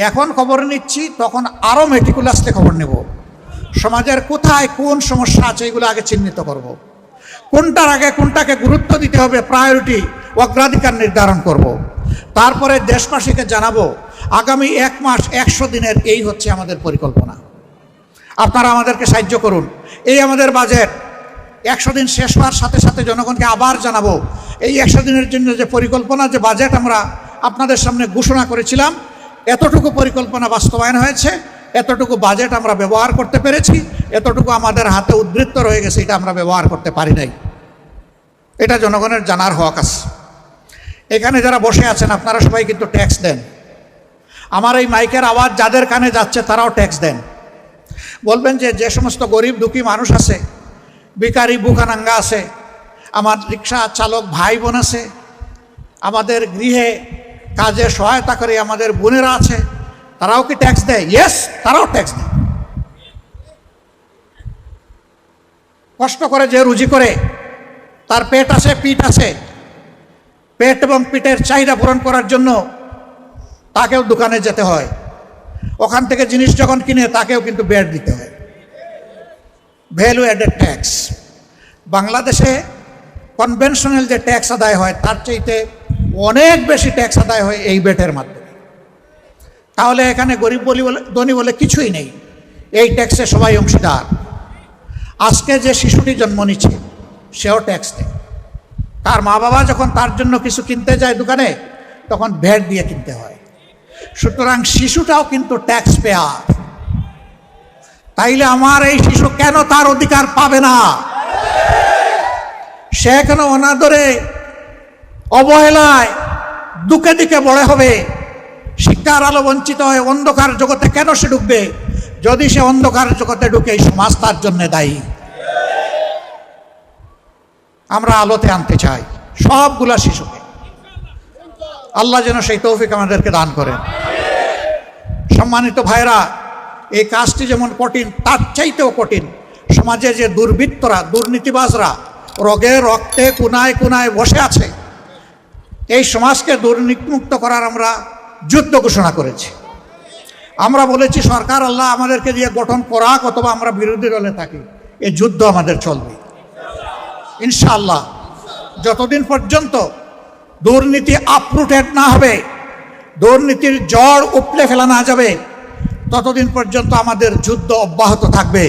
এখন খবর নিচ্ছি, তখন আরও মেটিকুলাসলি খবর নেব। সমাজের কোথায় কোন সমস্যা আছে এগুলো আগে চিহ্নিত করব। কোনটার আগে কোনটাকে গুরুত্ব দিতে হবে, প্রায়োরিটি, অগ্রাধিকার নির্ধারণ করব। তারপরে দেশবাসীকে জানাবো আগামী 1 মাস 100 দিনের এই হচ্ছে আমাদের পরিকল্পনা। আপনারা আমাদেরকে সাহায্য করুন। এই আমাদের বাজেট 100 দিন শেষ হওয়ার সাথে সাথে জনগণকে আবার জানাবো এই 100 দিনের জন্য যে পরিকল্পনা, যে বাজেট আমরা আপনাদের সামনে ঘোষণা করেছিলাম, এতটুকু পরিকল্পনা বাস্তবায়ন হয়েছে, এতটুকু বাজেট আমরা ব্যবহার করতে পেরেছি, এতটুকু আমাদের হাতে উদ্বৃত্ত রয়ে গেছে, এটা আমরা ব্যবহার করতে পারি নাই। এটা জনগণের জানার হক আছে। এখানে যারা বসে আছেন আপনারা সবাই কিন্তু ট্যাক্স দেন। আমার এই মাইকের আওয়াজ যাদের কানে যাচ্ছে তারাও ট্যাক্স দেন। বলবেন যে যে সমস্ত গরিব দুঃখী মানুষ আছে, ভিখারি বুখানাঙ্গা আছে, আমার রিক্সা চালক ভাই বোন আছে, আমাদের গৃহে কাজে সহায়তা করে আমাদের বোনেরা আছে, তারাও কি ট্যাক্স দেয়? ইয়েস, তারাও ট্যাক্স দেয়। কষ্ট করে যে রুজি করে, তার পেট আছে পিঠ আছে, পেট এবং পিঠের চাহিদা পূরণ করার জন্য তাকেও দোকানে যেতে হয়, ওখান থেকে জিনিস যখন কিনে তাকেও কিন্তু ব্যাট দিতে হয়, ভ্যালু অ্যাডেড ট্যাক্স। বাংলাদেশে কনভেনশনাল যে ট্যাক্স আদায় হয় তার চাইতে অনেক বেশি ট্যাক্স আদায় হয় এই ব্যাটের মাধ্যমে। তাহলে এখানে গরিব ধনী বলে কিছুই নেই, এই ট্যাক্সে সবাই অংশীদার। আজকে যে শিশুটি জন্ম নিচ্ছে সেও ট্যাক্স দেয়। তার মা বাবা যখন তার জন্য কিছু কিনতে যায় দোকানে, তখন ভ্যাট দিয়ে কিনতে হয়। সুতরাং শিশুটাও কিন্তু ট্যাক্স পেয়ার। তাইলে আমার এই শিশু কেন তার অধিকার পাবে না? সে কেন অনাদরে, অবহেলায়, দুঃখে দিকে বড় হবে, শিক্ষার আলো বঞ্চিত হয়ে অন্ধকার জগতে কেন সে ঢুকবে? যদি সে অন্ধকার জগতে ঢুকে এই সমাজ তার জন্য দায়ী। আমরা আলোতে আনতে চাই সবগুলা শিশুকে। আল্লাহ যেন সেই তৌফিক আমাদেরকে দান করেন। সম্মানিত ভাইরা, এই কাজটি যেমন কঠিন তার চাইতেও কঠিন সমাজে যে দুর্বৃত্তরা, দুর্নীতিবাজরা রোগে রক্তে কোনায় কোনায় বসে আছে, এই সমাজকে দুর্নীতিমুক্ত করার আমরা যুদ্ধ ঘোষণা করেছি। আমরা বলেছি সরকার আল্লাহ আমাদেরকে দিয়ে গঠন করাক, অথবা আমরা বিরোধী দলে থাকি, এই যুদ্ধ আমাদের চলবে ইনশাআল্লাহ। যতদিন পর্যন্ত দুর্নীতি আপরুটেড না হবে, দুর্নীতির জড় উপড়ে ফেলা না যাবে, ততদিন পর্যন্ত আমাদের যুদ্ধ অব্যাহত থাকবে।